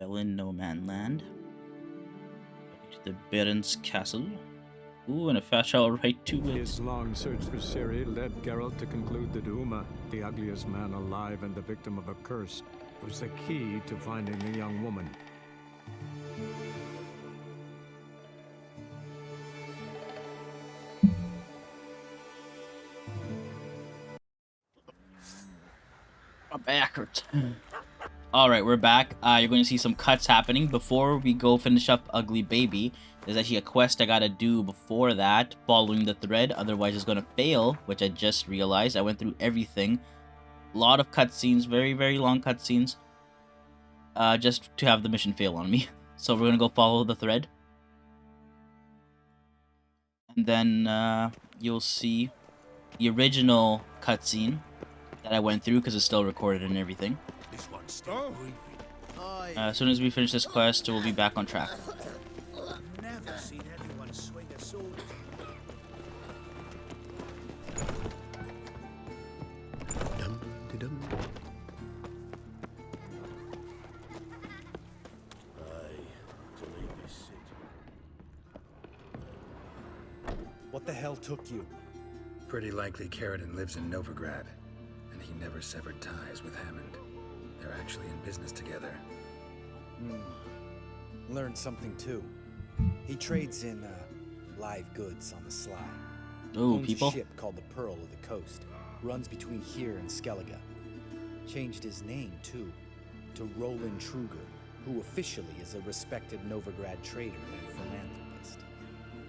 Fell in no man land. To the Baron's castle. Ooh, and a fast travel right to it. His long search for Ciri led Geralt to conclude that Uma, the ugliest man alive and the victim of a curse, was the key to finding the young woman. My back hurts. Alright, we're back. You're going to see some cuts happening. Before we go finish up Ugly Baby, there's actually a quest I gotta do before that, following the thread, otherwise it's gonna fail, which I just realized. I went through everything. A lot of cutscenes, very, very long cutscenes, just to have the mission fail on me. So we're gonna go follow the thread. And then you'll see the original cutscene that I went through, because it's still recorded and everything. This one's still breathing. As soon as we finish this quest, we'll be back on track. Never seen anyone swing a sword. Dum-de-dum. To leave this city. What the hell took you? Pretty likely Carradine lives in Novigrad, and he never severed ties with Hammond. They're actually in business together. Learned something too. He trades in live goods on the sly. Ooh, Owns people. a ship called the Pearl of the Coast. Runs between here and Skellige. Changed his name too, to Roland Truger, who officially is a respected Novigrad trader and philanthropist.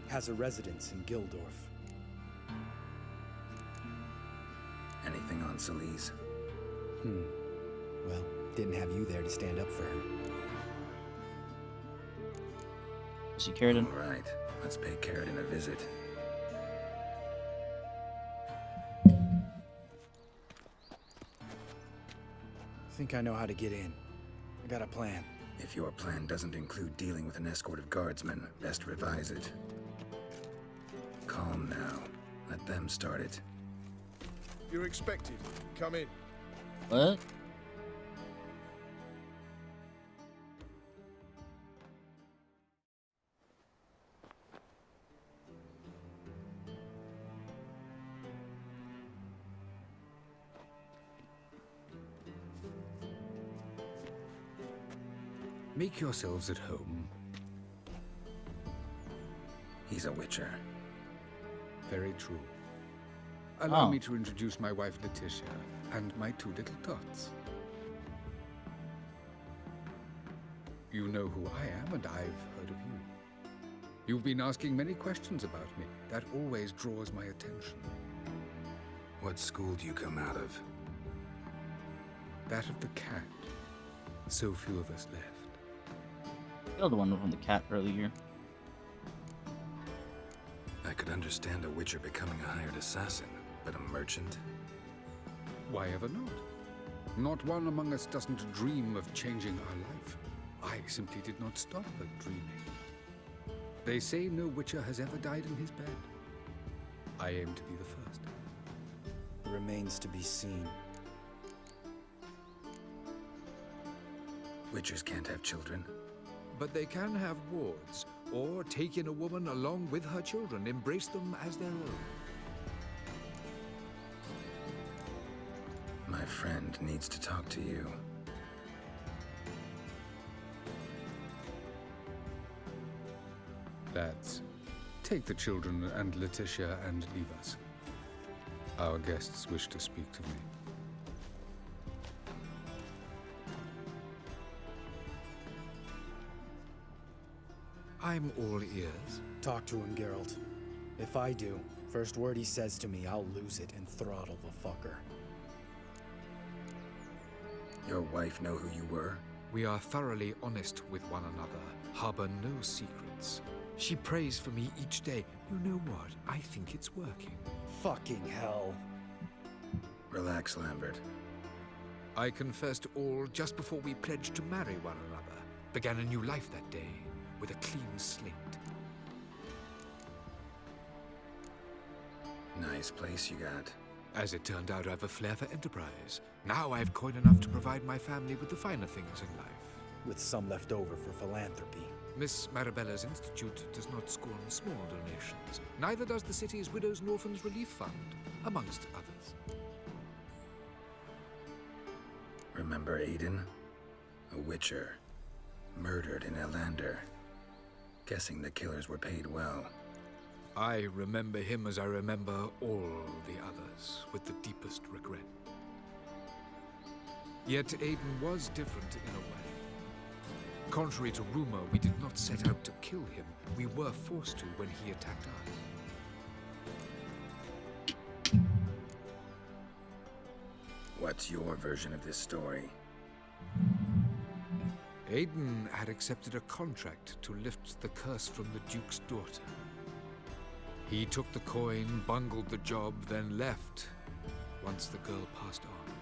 Has a residence in Gildorf. Anything on Celise? Well, didn't have you there to stand up for her. See Carradine. All right, let's pay Carradine a visit. Think I know how to get in. I got a plan. If your plan doesn't include dealing with an escort of guardsmen, best revise it. Calm now. Let them start it. You're expected. Come in. What? Make yourselves at home. He's a witcher. Very true. Allow Oh. me to introduce my wife Letitia and my two little tots. You know who I am, and I've heard of you. You've been asking many questions about me. That always draws my attention. What school do you come out of? That of the cat. So few of us left. Killed the one from the cat earlier. I could understand a witcher becoming a hired assassin, but a merchant? Why ever not? Not one among us doesn't dream of changing our life. I simply did not stop at dreaming. They say no witcher has ever died in his bed. I aim to be the first. Remains to be seen. Witchers can't have children. But they can have wards, or take in a woman along with her children, embrace them as their own. My friend needs to talk to you. Lads, take the children and Letitia and leave us. Our guests wish to speak to me. I'm all ears. Talk to him, Geralt. If I do, first word he says to me, I'll lose it and throttle the fucker. Your wife know who you were? We are thoroughly honest with one another, harbor no secrets. She prays for me each day. You know what? I think it's working. Fucking hell. Relax, Lambert. I confessed all just before we pledged to marry one another. Began a new life that day, with a clean slate. Nice place you got. As it turned out, I've a flair for enterprise. Now I've coin enough to provide my family with the finer things in life. with some left over for philanthropy. Miss Marabella's institute does not scorn small donations. Neither does the city's Widows and Orphans Relief Fund, amongst others. Remember Aiden? A witcher. Murdered in Elander. Guessing the killers were paid well. I remember him as I remember all the others, with the deepest regret. Yet Aiden was different in a way. Contrary to rumor, we did not set out to kill him. We were forced to when he attacked us. What's your version of this story? Aiden had accepted a contract to lift the curse from the Duke's daughter. He took the coin, bungled the job, then left once the girl passed on.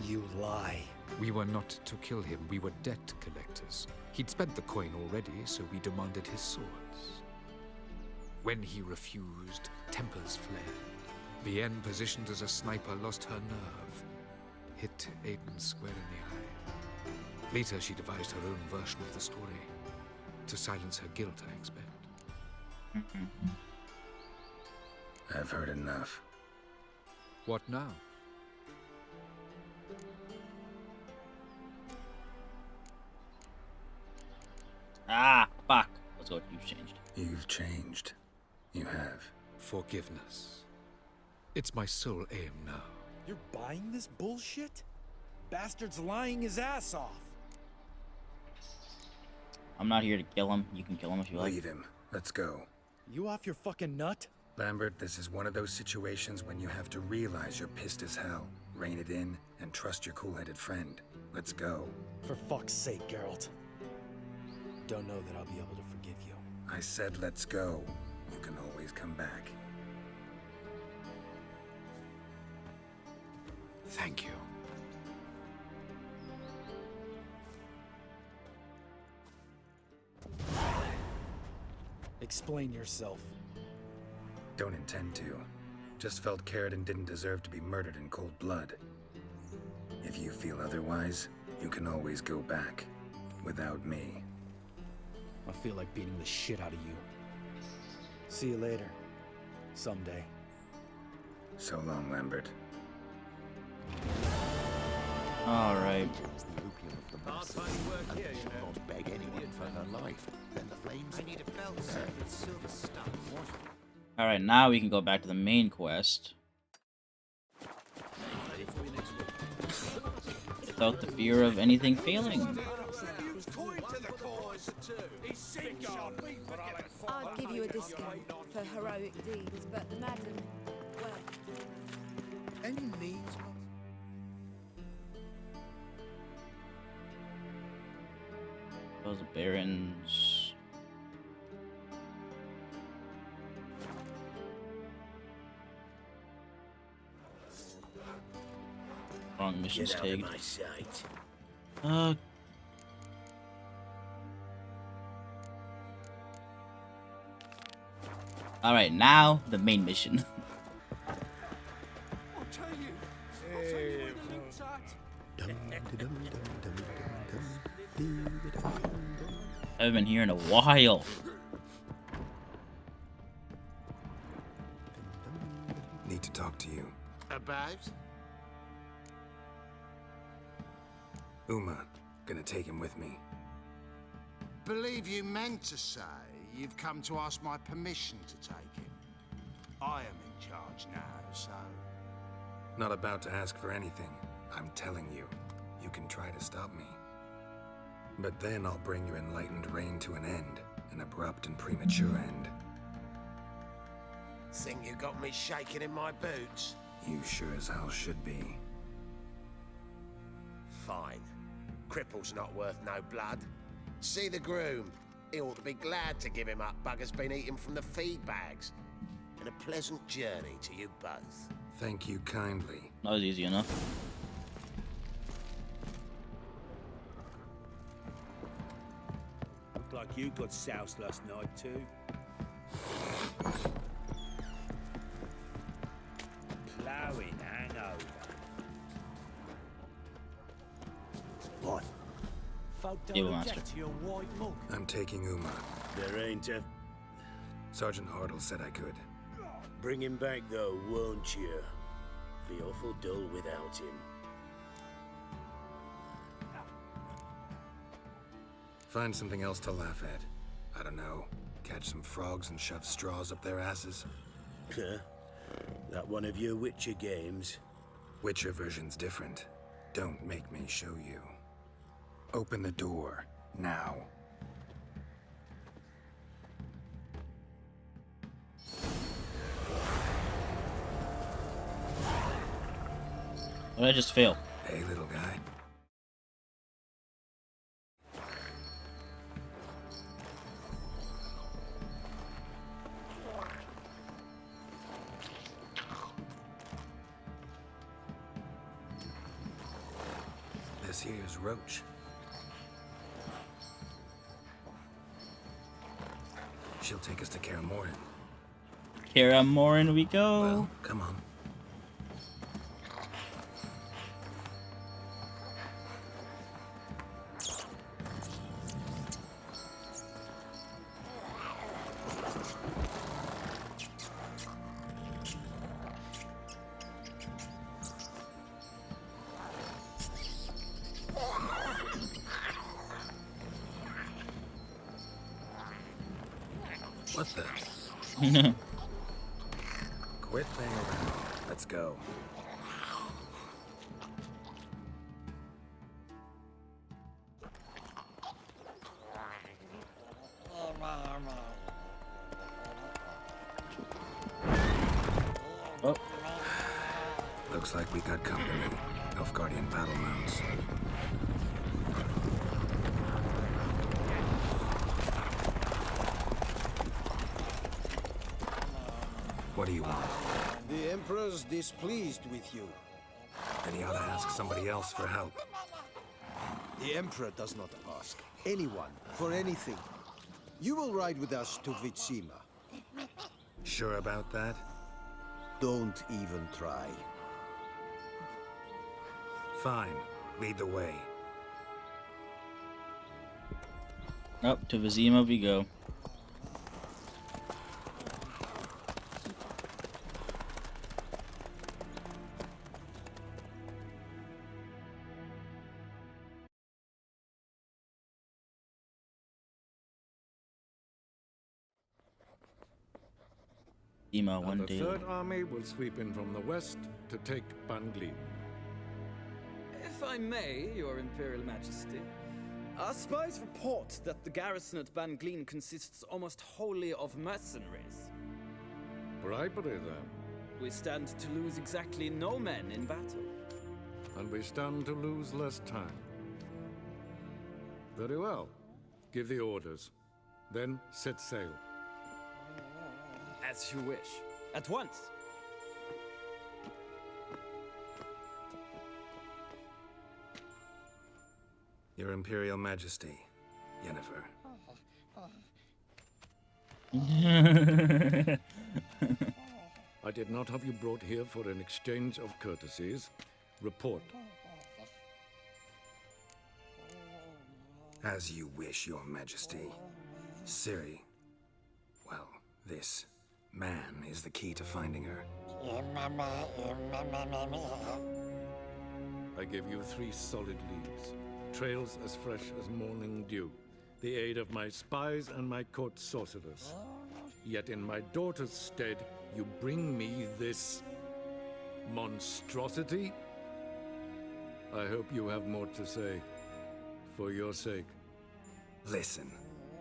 You lie. We were not to kill him, we were debt collectors. He'd spent the coin already, so we demanded his swords. When he refused, tempers flared. Vienne, positioned as a sniper, lost her nerve. Hit Aiden square in the eye. Later, she devised her own version of the story. To silence her guilt, I expect. I've heard enough. What now? Ah, fuck. Let's go. You've changed. You've changed. You have. Forgiveness. It's my sole aim now. You're buying this bullshit? Bastard's lying his ass off. I'm not here to kill him. You can kill him if you like. Leave him. Let's go. You off your fucking nut? Lambert, this is one of those situations when you have to realize you're pissed as hell, rein it in, and trust your cool-headed friend. Let's go. For fuck's sake, Geralt. Don't know that I'll be able to forgive you. I said let's go. You can always come back. Thank you. Explain yourself. Don't intend to. Just felt Carradine didn't deserve to be murdered in cold blood. If you feel otherwise, you can always go back. Without me. I feel like beating the shit out of you. See you later. Someday. So long, Lambert. Alright. Hard finding work here, you know. Not beg anyone for her life. Then the flames. I need a belt set with silver stuff. Alright, now we can go back to the main quest. Ready for you next week. Without the fear of anything failing. I'd give you a discount for heroic deeds, but madam, well, Any needs? Those barons. Wrong missions Get out of tagged. my sight. Alright, now the main mission. I haven't been here in a while. Need to talk to you. About? Uma, gonna take him with me. Believe you meant to say you've come to ask my permission to take him. I am in charge now, so... Not about to ask for anything. I'm telling you, you can try to stop me. But then I'll bring your enlightened reign to an end, an abrupt and premature end. Think you got me shaking in my boots? You sure as hell should be. Fine. Cripple's not worth no blood. See the groom. He ought to be glad to give him up. Bugger's been eating from the feed bags. And a pleasant journey to you both. Thank you kindly. That was easy enough. Looked like you got soused last night too. Ploughing hangover. What? Table master. I'm taking Uma. There ain't a... Sergeant Hartle said I could. Bring him back, though, won't you? Be awful dull without him. Find something else to laugh at. I don't know. Catch some frogs and shove straws up their asses. Huh? That one of your Witcher games? Witcher version's different. Don't make me show you. Open the door, now. What did I just fail? Hey, little guy. This here's Roach. She'll take us to Kaer Morhen. Kaer Morhen we go. Well, come on. What the? Quit playing around. Let's go. Oh. Looks like we got company. Nilfgaardian battle mounts. What do you want? The Emperor's displeased with you. Then he ought to ask somebody else for help. The Emperor does not ask anyone for anything. You will ride with us to Vitsima. Sure about that? Don't even try. Fine. Lead the way. Up to Vizima we go. Ema one And the day. Third Army will sweep in from the west to take Banglin. If I may, Your Imperial Majesty, our spies report that the garrison at Banglin consists almost wholly of mercenaries. Bribery, then. We stand to lose exactly no men in battle. And we stand to lose less time. Very well. Give the orders. Then set sail. As you wish. At once. Your Imperial Majesty, Yennefer. I did not have you brought here for an exchange of courtesies. Report. As you wish, Your Majesty. Ciri. Well, this man is the key to finding her. I give you 3 solid leads. Trails as fresh as morning dew. The aid of my spies and my court sorcerers. Yet in my daughter's stead, you bring me this monstrosity? I hope you have more to say. For your sake. Listen,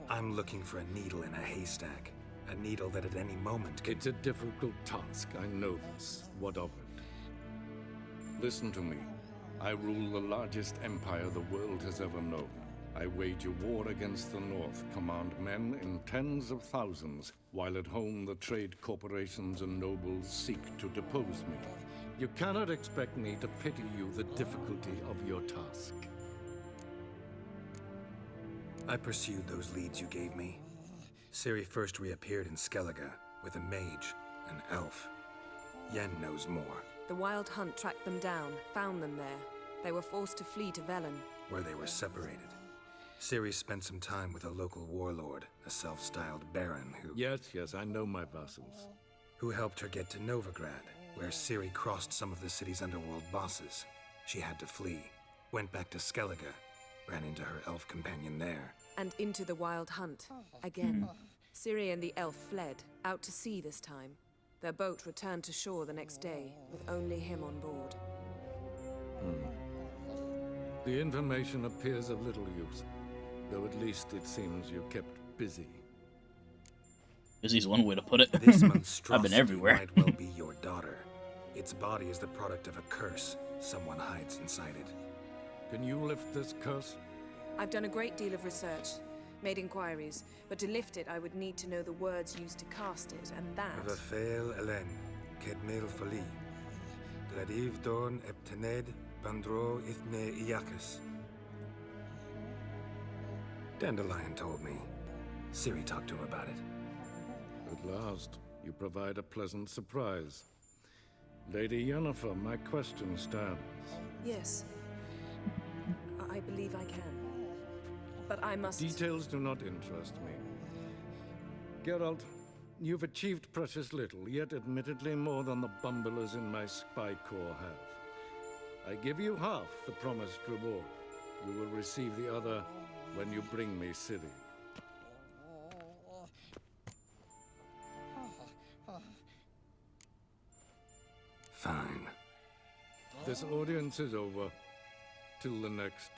I'm looking for a needle in a haystack. A needle that at any moment could... It's a difficult task, I know this. What of it? Listen to me. I rule the largest empire the world has ever known. I wage a war against the North, command men in tens of thousands, while at home the trade corporations and nobles seek to depose me. You cannot expect me to pity you the difficulty of your task. I pursued those leads you gave me. Ciri first reappeared in Skellige with a mage, an elf. Yen knows more. The Wild Hunt tracked them down, found them there. They were forced to flee to Velen. Where they were separated. Ciri spent some time with a local warlord, a self-styled baron Yes, I know my vassals. who helped her get to Novigrad, where Ciri crossed some of the city's underworld bosses. She had to flee, went back to Skellige, ran into her elf companion there. And into the Wild Hunt, again. Ciri and the elf fled, out to sea this time. Their boat returned to shore the next day, with only him on board. The information appears of little use, though at least it seems you kept busy. This is one way to put it. This I've monstrosity been everywhere. might well be your daughter. Its body is the product of a curse. Someone hides inside it. Can you lift this curse? I've done a great deal of research, made inquiries, but to lift it I would need to know the words used to cast it, and that... Vafael Elen, Kedmil Fali, Gladiv Dorn Eptened, Bandro Ithne Iacus. Dandelion told me. Ciri talked to him about it. At last, you provide a pleasant surprise. Lady Yennefer, my question stands. Yes. I believe I can. But I must... Details do not interest me. Geralt, you've achieved precious little, yet admittedly more than the bumblers in my spy corps have. I give you half the promised reward. You will receive the other when you bring me Ciri. Fine. This audience is over. Till the next.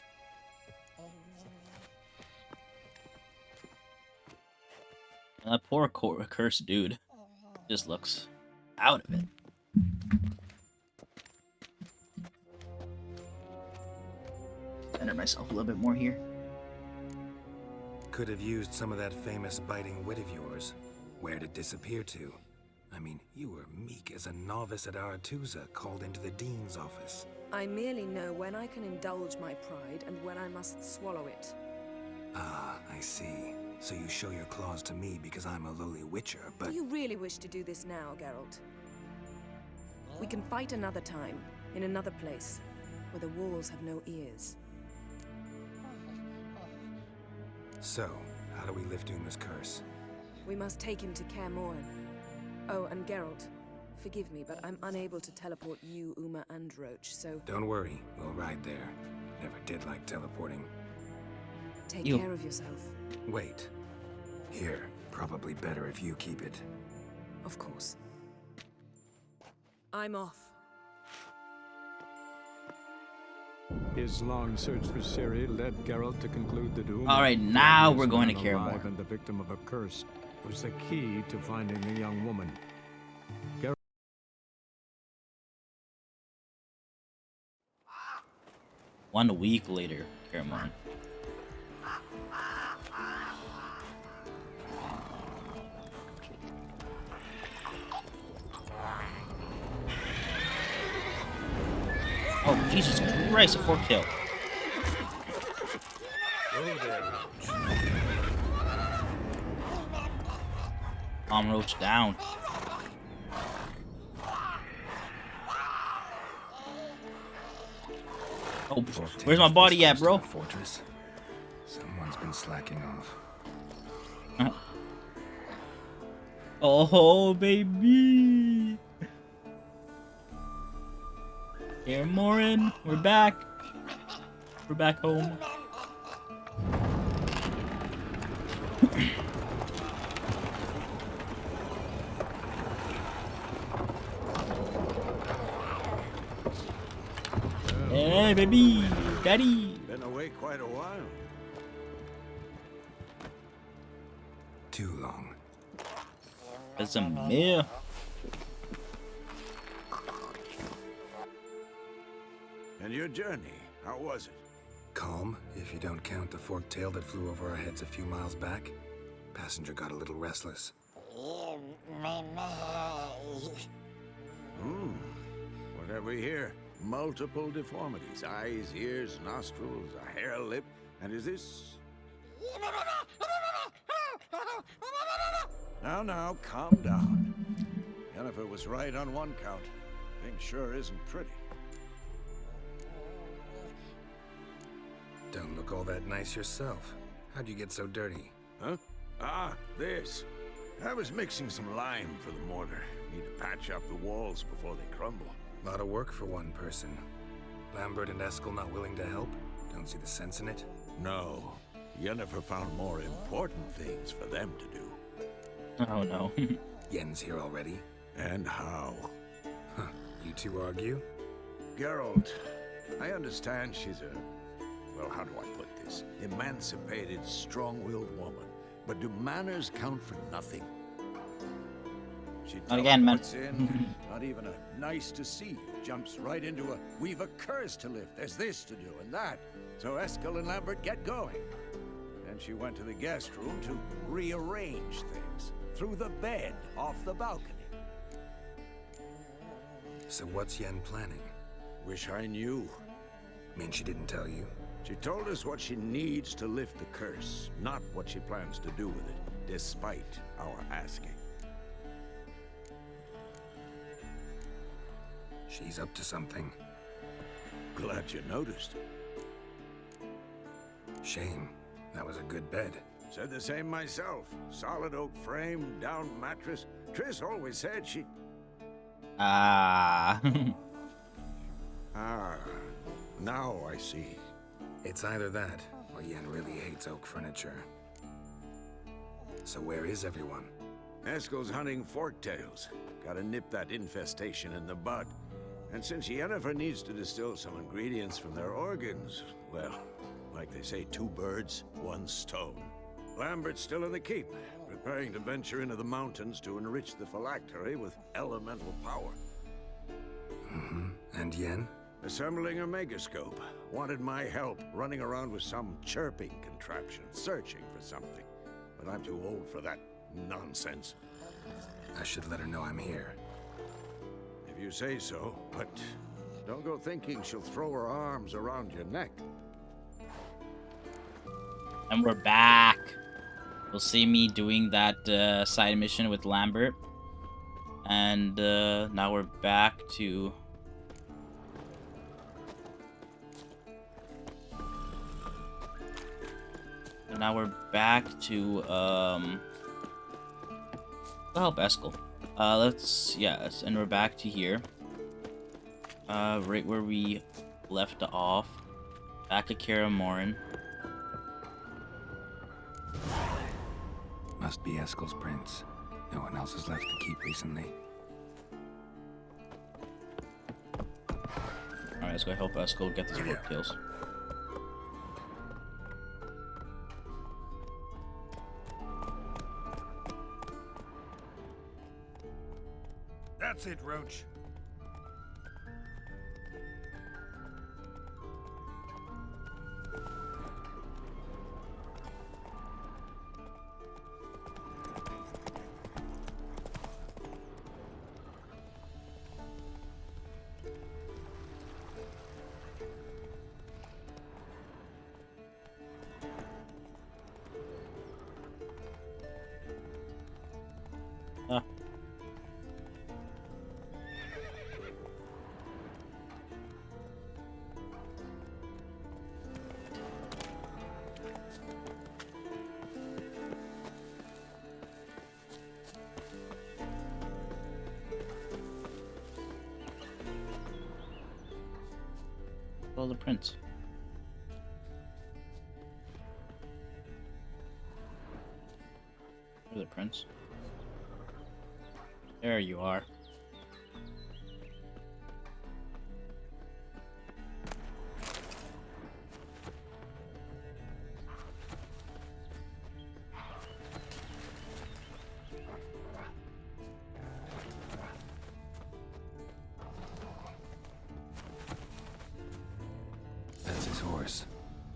That poor cursed dude just looks out of it. Center myself a little bit more here. Could have used some of that famous biting wit of yours. Where'd it disappear to? I mean, you were meek as a novice at Aretusa, called into the dean's office. I merely know when I can indulge my pride and when I must swallow it. Ah, I see. So you show your claws to me because I'm a lowly witcher, but... Do you really wish to do this now, Geralt? We can fight another time, in another place, where the walls have no ears. So, how do we lift Uma's curse? We must take him to Kaer Morhen. Oh, and Geralt, forgive me, but I'm unable to teleport you, Uma, and Roach, so... Don't worry, we'll ride there. Never did like teleporting. Take care of yourself. Wait. Here, probably better if you keep it. Of course. I'm off. His long search for Ciri led Geralt to conclude that Uma, all right, now we're going to man Kaer alive Morhen. and the victim of a curse, was the key to finding the young woman. Geralt 1 week later, Kaer Morhen. Oh, Jesus Christ, a Forktail. Calm Roach down. Oh, where's my body at, bro? Fortress. Someone's been slacking off. Oh, baby. Kaer Morhen, we're back. We're back home. Hey, baby, daddy. Been away quite a while. Too long. That's a meal. And your journey, how was it? Calm, if you don't count the Forktail that flew over our heads a few miles back. Passenger got a little restless. What have we here? Multiple deformities. Eyes, ears, nostrils, a hair lip. And is this... Now, calm down. Yennefer was right on one count. Thing sure isn't pretty. Don't look look all that nice yourself. How'd you get so dirty? Huh? Ah, this. I was mixing some lime for the mortar. Need to patch up the walls before they crumble. Lot of work for one person. Lambert and Eskel not willing to help? Don't see the sense in it? No. Yennefer found more important things for them to do. Oh no. Yen's here already? And how? Huh. You two argue? Geralt, I understand she's a... well, how do I put this? Emancipated, strong-willed woman. But do manners count for nothing? She Not again, man. teleports in, not even a nice to see you. Jumps right into a, we've a curse to lift, there's this to do and that. So Eskel and Lambert get going. Then she went to the guest room to rearrange things. Through the bed, off the balcony. So what's Yen planning? Wish I knew. Mean she didn't tell you? She told us what she needs to lift the curse, not what she plans to do with it, despite our asking. She's up to something. Glad you noticed. Shame. That was a good bed. Said the same myself. Solid oak frame, down mattress. Triss always said she... Ah. Ah, now I see. It's either that, or Yen really hates oak furniture. So where is everyone? Eskel's hunting forktails. Gotta nip that infestation in the bud. And since Yennefer needs to distill some ingredients from their organs, well, like they say, 2 birds, 1 stone. Lambert's still in the keep, preparing to venture into the mountains to enrich the phylactery with elemental power. Mm-hmm. And Yen? Assembling a megascope. Wanted my help running around with some chirping contraption, searching for something. But I'm too old for that nonsense. I should let her know I'm here. If you say so, but don't go thinking she'll throw her arms around your neck. And we're back. You'll see me doing that side mission with Lambert. And now we're back to... Now we're back to help Eskel. Yes, and we're back to here. Right where we left off. Back at Kaer Morhen. Must be Eskel's prince. No one else has left the keep recently. Alright, let's go help Eskel get these Forktails. That's it, Roach. The prince. Where's the prince? There you are.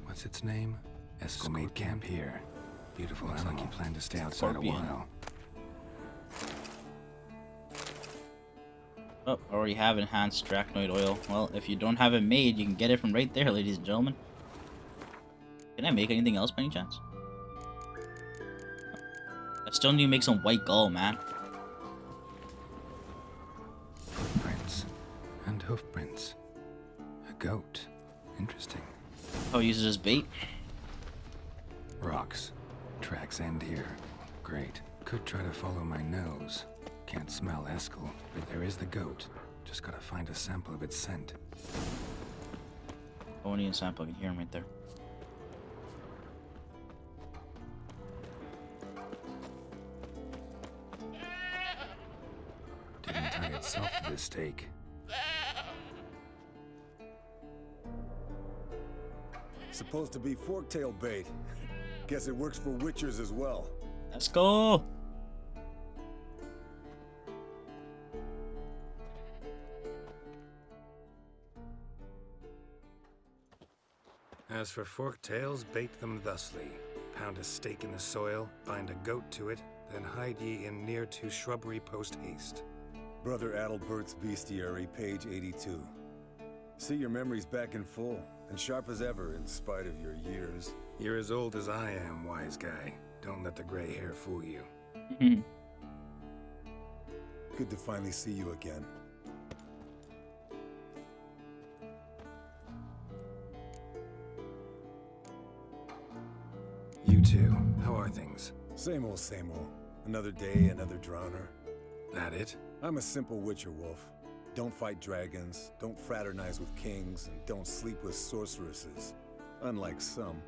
What's its name? Eskel made camp here. Beautiful animal. Looks like you plan to stay outside Scorpion. a while. Oh, already have enhanced dracnoid oil. Well, if you don't have it made, you can get it from right there, ladies and gentlemen. Can I make anything else by any chance? I still need to make some white gull, man. Footprints. And hoofprints. A goat. Interesting. Oh, use it as bait? Rocks. Tracks end here. Great. Could try to follow my nose. Can't smell Eskel, but there is the goat. Just gotta find a sample of its scent. Oh, I need a sample. I can hear him right there. Didn't tie itself to this stake. Supposed to be Forktail bait. Guess it works for witchers as well. Let's go. As for Forktails, bait them thusly. Pound a stake in the soil, bind a goat to it, then hide ye in near to shrubbery post haste. Brother Adalbert's Bestiary, page 82. See your memories back in full, and sharp as ever in spite of your years. You're as old as I am, wise guy. Don't let the gray hair fool you. Good to finally see you again. You too. How are things? Same old, same old. Another day, another drowner. That it? I'm a simple witcher wolf. Don't fight dragons, don't fraternize with kings, and don't sleep with sorceresses. Unlike some.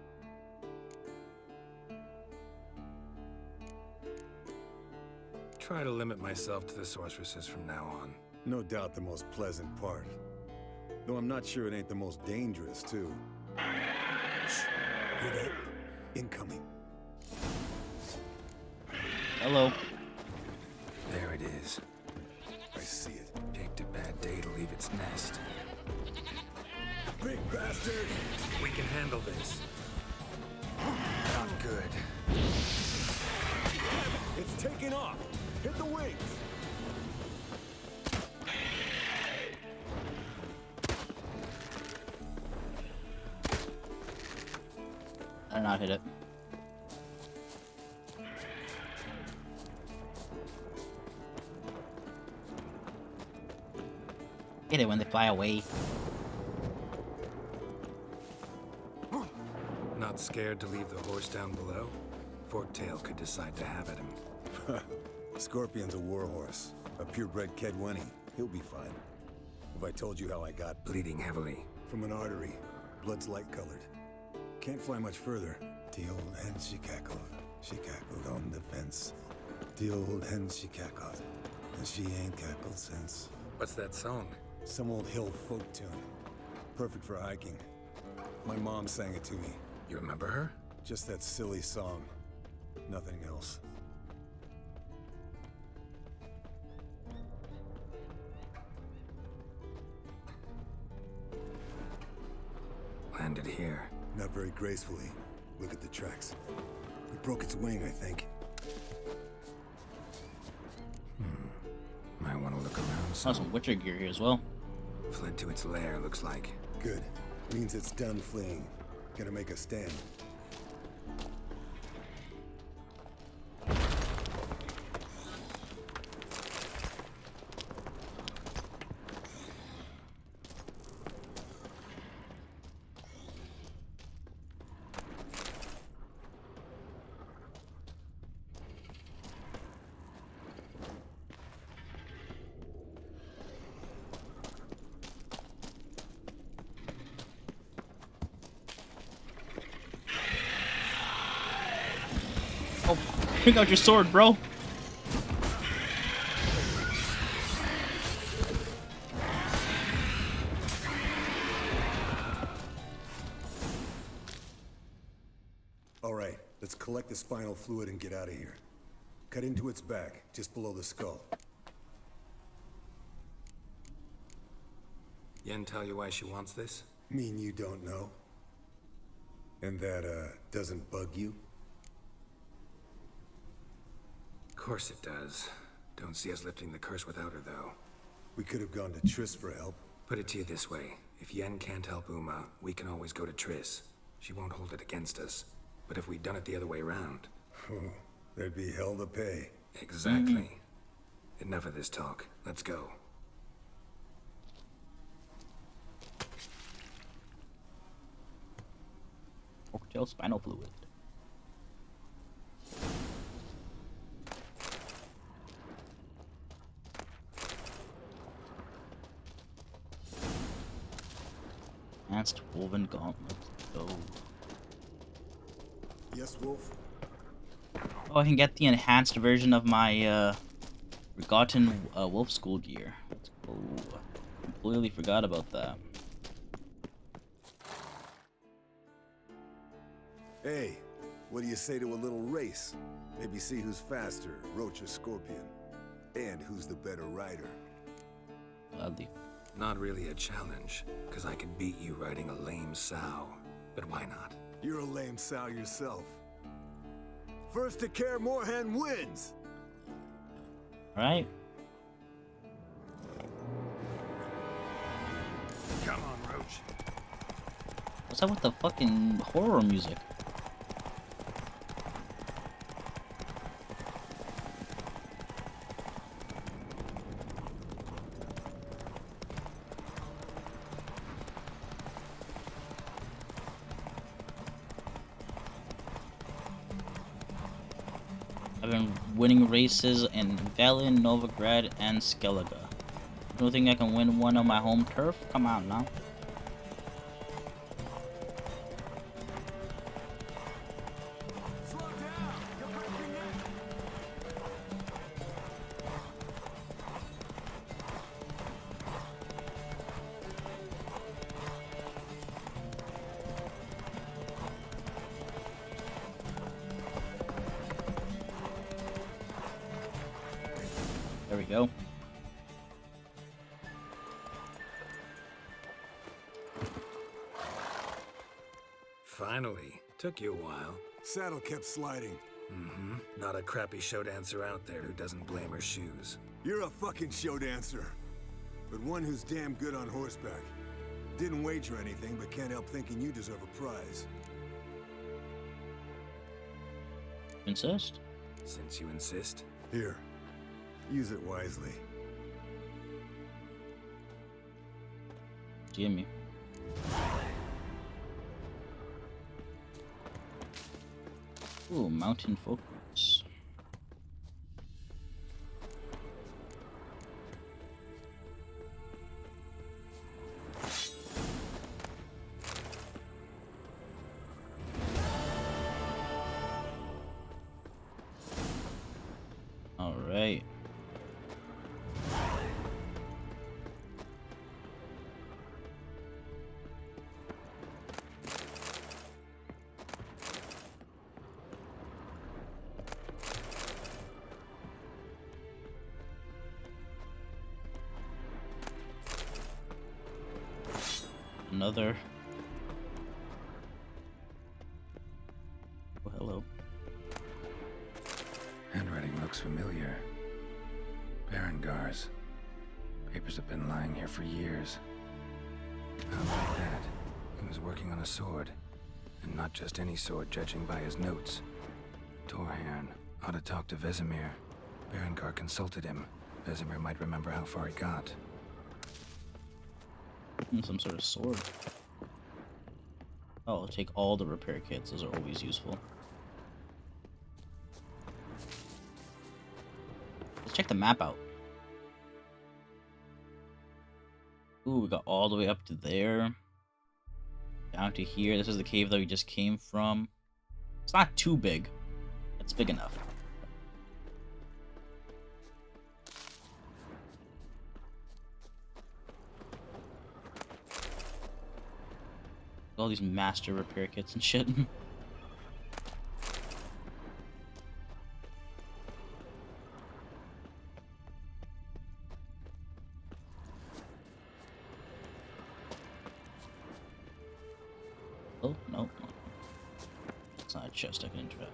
Try to limit myself to the sorceresses from now on. No doubt the most pleasant part. Though I'm not sure it ain't the most dangerous, too. Shh. Hear that? Incoming. Hello. There it is. I see it. Picked a bad day to leave its nest. Big bastard! We can handle this. Not good. It's taking off! Hit the wings! I did not hit it. Hit it when they fly away. Not scared to leave the horse down below? Forktail could decide to have at him. Scorpion's a warhorse. A purebred Kedwenny. He'll be fine. Have I told you how I got Bleeding heavily. from an artery? Blood's light-colored. Can't fly much further. The old hen she cackled. She cackled on the fence. The old hen she cackled. And she ain't cackled since. What's that song? Some old hill folk tune. Perfect for hiking. My mom sang it to me. You remember her? Just that silly song. Nothing else. Landed here. Not very gracefully. Look at the tracks. We broke its wing, I think. Might want to look around Oh, some Witcher gear here as well. Fled to its lair, looks like. Good. Means it's done fleeing. Gonna make a stand. Oh, pick out your sword, bro. All right, let's collect the spinal fluid and get out of here. Cut into its back, just below the skull. Yen tell you why she wants this? Mean you don't know? And that, doesn't bug you? Of course it does. Don't see us lifting the curse without her, though. We could have gone to Triss for help. Put it to you this way. If Yen can't help Uma, we can always go to Triss. She won't hold it against us. But if we'd done it the other way around... Oh, there'd be hell to pay. Exactly. Enough of this talk. Let's go. Forktail spinal fluid. Enhanced woven gauntlets. Oh. Yes, Wolf? Oh, I can get the enhanced version of my forgotten wolf school gear. Let's go. Completely forgot about that. Hey, what do you say to a little race? Maybe see who's faster, Roach or Scorpion. And who's the better rider. Gladly. Not really a challenge, because I could beat you riding a lame sow. But why not? You're a lame sow yourself. First to Kaer Morhen wins! Alright. Come on, Roach. What's up with the fucking horror music? I've been winning races in Velen, Novigrad, and Skellige. You don't think I can win one on my home turf? Come on now. There we go. Finally. Took you a while. Saddle kept sliding. Mm-hmm. Not a crappy show dancer out there who doesn't blame her shoes. You're a fucking show dancer. But one who's damn good on horseback. Didn't wager anything, but can't help thinking you deserve a prize. Insist. Since you insist. Here. Use it wisely. Jimmy. Ooh, mountain focus. All right. Another. Oh, hello. Handwriting looks familiar. Berengar's. Papers have been lying here for years. How about that? He was working on a sword. And not just any sword, judging by his notes. Torharn ought to talk to Vesemir. Berengar consulted him. Vesemir might remember how far he got. Some sort of sword. Oh, I'll take all the repair kits. Those are always useful. Let's check the map out. Ooh, we got all the way up to there. Down to here. This is the cave that we just came from. It's not too big. It's big enough. All these master repair kits and shit. Oh, no. It's not a chest I can interact.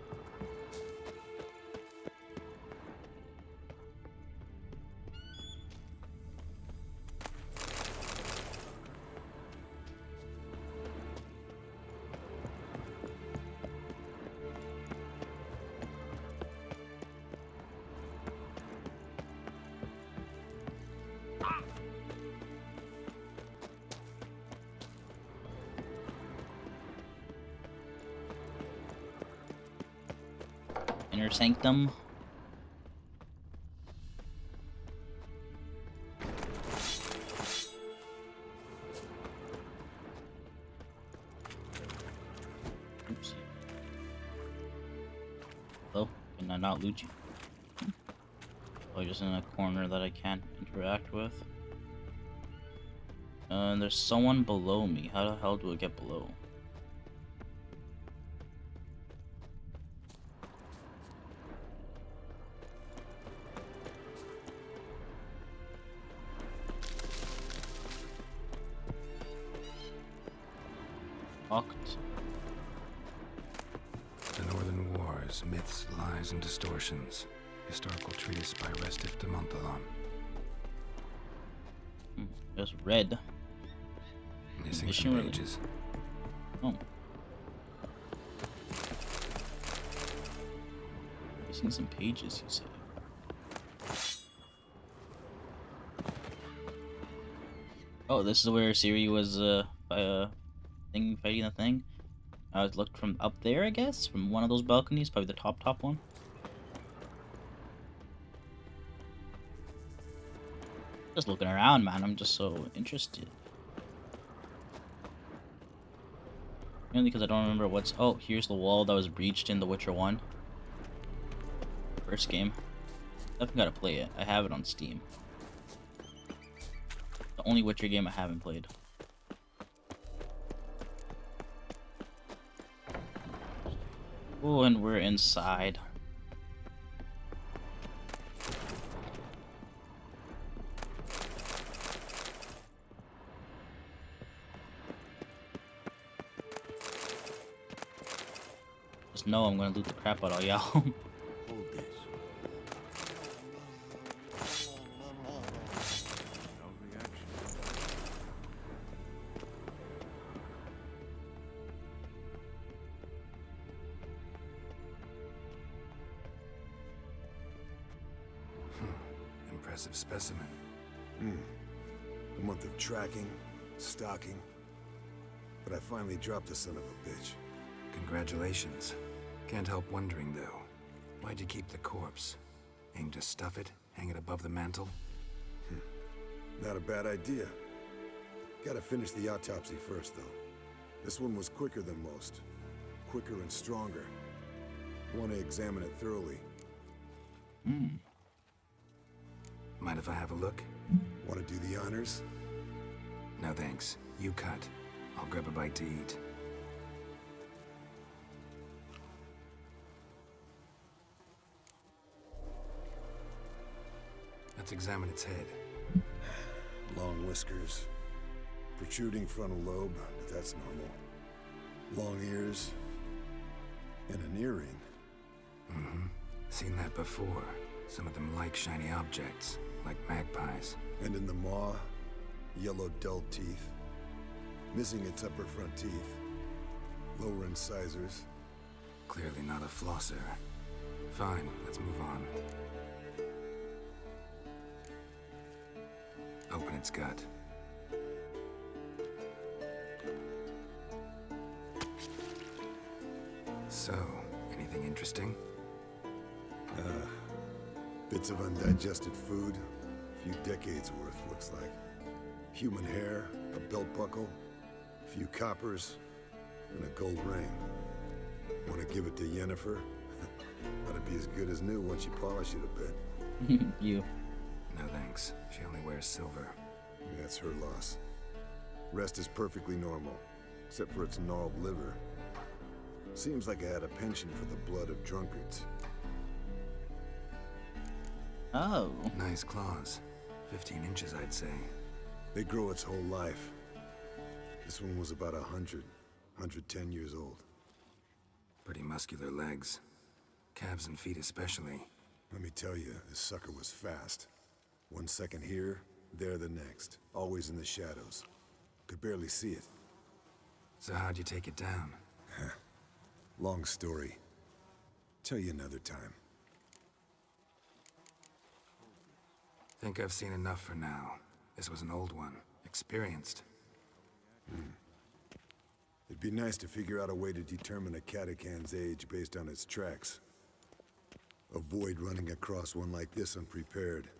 Inner sanctum. Can I not loot you? Oh, just in a corner that I can't interact with. There's someone below me. How the hell do I get below? Locked. The Northern Wars, Myths, Lies, and Distortions. Historical treatise by Restif de Montalon. Just red. Missing Mission some really? pages. Oh. Missing some pages, you say? Oh, this is where Siri was fighting the thing. I was looked from up there, I guess, from one of those balconies, probably the top one. Just looking around, man. I'm just so interested. Mainly because I don't remember what's... Oh, here's the wall that was breached in The Witcher 1. First game. Definitely gotta play it. I have it on Steam. The only Witcher game I haven't played. Oh, and we're inside. Just know I'm gonna loot the crap out of y'all. Hold this. No reaction. Impressive specimen. A month of tracking, stalking. But I finally dropped the son of a bitch. Congratulations. Can't help wondering, though. Why'd you keep the corpse? Aim to stuff it? Hang it above the mantle? Not a bad idea. Gotta finish the autopsy first, though. This one was quicker than most. Quicker and stronger. Want to examine it thoroughly. Mind if I have a look? Want to do the honors? No thanks. You cut. I'll grab a bite to eat. Let's examine its head. Long whiskers. Protruding frontal lobe, but that's normal. Long ears. And an earring. Seen that before. Some of them like shiny objects, like magpies. And in the maw, yellow dull teeth. Missing its upper front teeth. Lower incisors. Clearly not a flosser. Fine, let's move on. Open its gut. So, anything interesting? Bits of undigested food. A few decades worth, looks like. Human hair, a belt buckle, a few coppers, and a gold ring. Want to give it to Yennefer? That'd be as good as new once you polish it a bit. You. No thanks. She only wears silver. That's her loss. Rest is perfectly normal, except for its gnarled liver. Seems like I had a penchant for the blood of drunkards. Oh. Nice claws. 15 inches, I'd say. They grow its whole life. This one was about 110 years old. Pretty muscular legs. Calves and feet especially. Let me tell you, this sucker was fast. 1 second here, there the next. Always in the shadows. Could barely see it. So how'd you take it down? Long story. Tell you another time. Think I've seen enough for now. This was an old one. Experienced. It'd be nice to figure out a way to determine a catacan's age based on its tracks. Avoid running across one like this unprepared.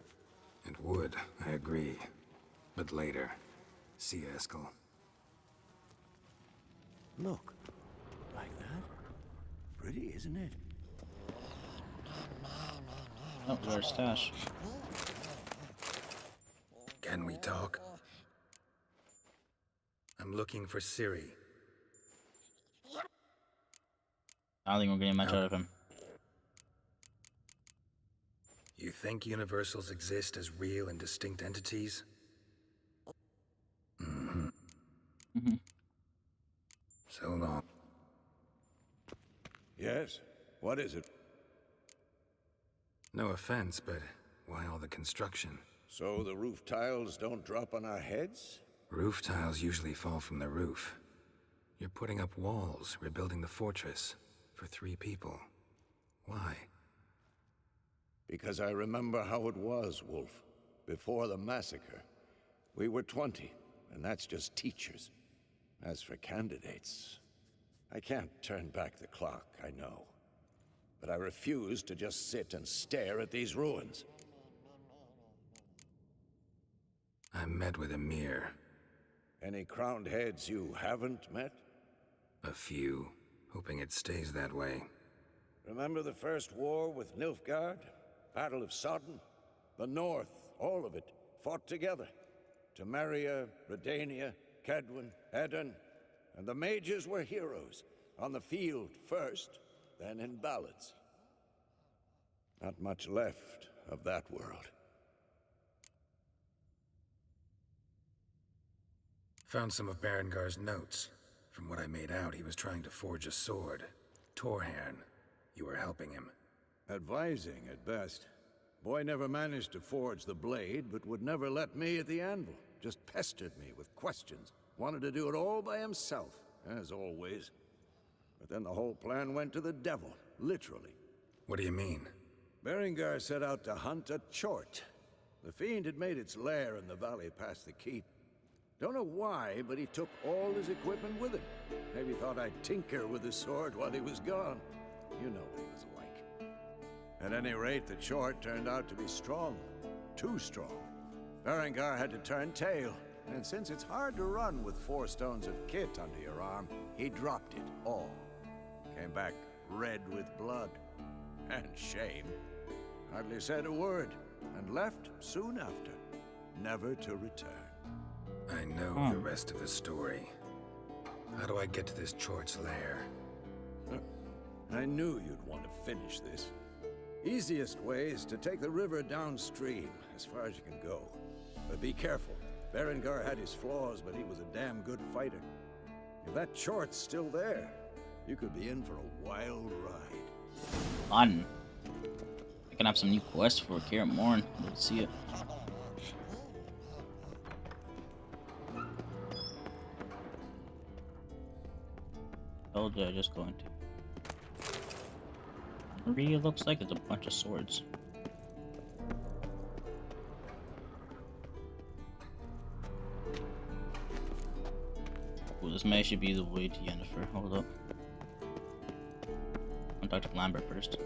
And would, I agree. But later. See you, Eskel. Look. Like that? Pretty, isn't it? Oh, there's our stash. Can we talk? I'm looking for Ciri. I don't think we're getting much out of him. You think universals exist as real and distinct entities? Mm-hmm. So long. Yes? What is it? No offense, but why all the construction? So the roof tiles don't drop on our heads? Roof tiles usually fall from the roof. You're putting up walls, rebuilding the fortress. For 3 people. Why? Because I remember how it was, Wolf. Before the massacre. We were 20, and that's just teachers. As for candidates, I can't turn back the clock, I know. But I refuse to just sit and stare at these ruins. I met with Emir. Any crowned heads you haven't met? A few. Hoping it stays that way. Remember the first war with Nilfgaard? Battle of Sodden? The North, all of it, fought together. Temeria, Redania, Kedwen, Edirn. And the mages were heroes. On the field first, then in ballads. Not much left of that world. Found some of Berengar's notes. From what I made out, he was trying to forge a sword. Torharn. You were helping him. Advising, at best. Boy never managed to forge the blade, but would never let me at the anvil. Just pestered me with questions. Wanted to do it all by himself, as always. But then the whole plan went to the devil, literally. What do you mean? Berengar set out to hunt a chort. The fiend had made its lair in the valley past the keep. Don't know why, but he took all his equipment with him. Maybe thought I'd tinker with his sword while he was gone. You know what he was like. At any rate, the chort turned out to be strong. Too strong. Berengar had to turn tail, and since it's hard to run with 4 stones of kit under your arm, he dropped it all. Came back red with blood. And shame. Hardly said a word, and left soon after, never to return. I know the rest of the story. How do I get to this Chort's lair? I knew you'd want to finish this. Easiest way is to take the river downstream, as far as you can go. But be careful. Berengar had his flaws, but he was a damn good fighter. If that Chort's still there, you could be in for a wild ride. Fun. I can have some new quests for Kaer Morhen. Let's see it. Oh, did I just go into? Really looks like it's a bunch of swords. Well, this may should be the way to Yennefer. Hold up. I'll talk to Lambert first.